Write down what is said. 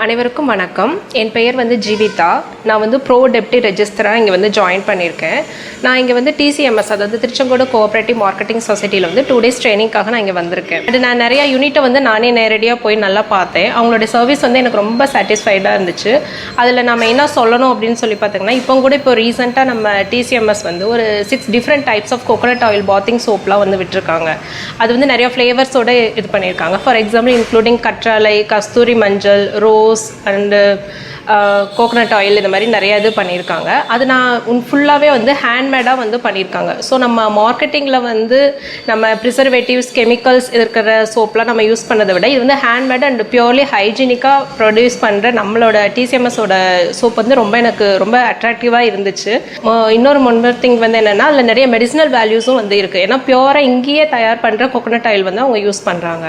அனைவருக்கும் வணக்கம். என் பெயர் ஜீவிதா. நான் ப்ரோ டெப்டி ரெஜிஸ்டராக இங்கே ஜாயின் பண்ணியிருக்கேன். நான் இங்கே டிசிஎம்எஸ், அதாவது திருச்செங்கோடு கோஆப்ரேட்டிவ் மார்க்கெட்டிங் சொசைட்டியில் 2 டேஸ் ட்ரைனிங்காக நான் இங்கே வந்திருக்கேன். அது நான் நிறையா யூனிட்டை நானே நேரடியாக போய் நல்லா பார்த்தேன். அவங்களுடைய சர்வீஸ் எனக்கு ரொம்ப சாட்டிஸ்ஃபைடாக இருந்துச்சு. அதில் நம்ம என்ன சொல்லணும் அப்படின்னு சொல்லி பார்த்தீங்கன்னா, இப்போ ரீசெண்டாக நம்ம டிசிஎம்எஸ் ஒரு 6 different types of coconut oil bathing சோப்லாம் விட்டுருக்காங்க. அது நிறைய ஃப்ளேவர்ஸோடு இது பண்ணியிருக்காங்க. ஃபார் எக்ஸாம்பிள் இன்க்ளூடிங் கற்றாழை, கஸ்தூரி மஞ்சள், ரோஸ் அண்டு கோகோனட் ஆயில், இந்த மாதிரி நிறைய இது பண்ணியிருக்காங்க. அது நான் ஃபுல்லாகவே ஹேண்ட்மேடாக பண்ணியிருக்காங்க. ஸோ நம்ம மார்க்கெட்டிங்கில் நம்ம ப்ரிசர்வேட்டிவ்ஸ், கெமிக்கல்ஸ் இருக்கிற சோப்லாம் நம்ம யூஸ் பண்ணதை விட இது ஹேண்ட்மேட் அண்ட் பியூர்லி ஹைஜீனிக்காக ப்ரொடியூஸ் பண்ணுற நம்மளோட டிசிஎம்எஸோட சோப் ரொம்ப எனக்கு ரொம்ப அட்ராக்டிவாக இருந்துச்சு. இன்னொரு திங் என்னென்னா, அதில் நிறைய மெடிசினல் வேல்யூஸும் இருக்குது. ஏன்னா பியூராக இங்கேயே தயார் பண்ணுற கோகோனட் ஆயில் அவங்க யூஸ் பண்ணுறாங்க.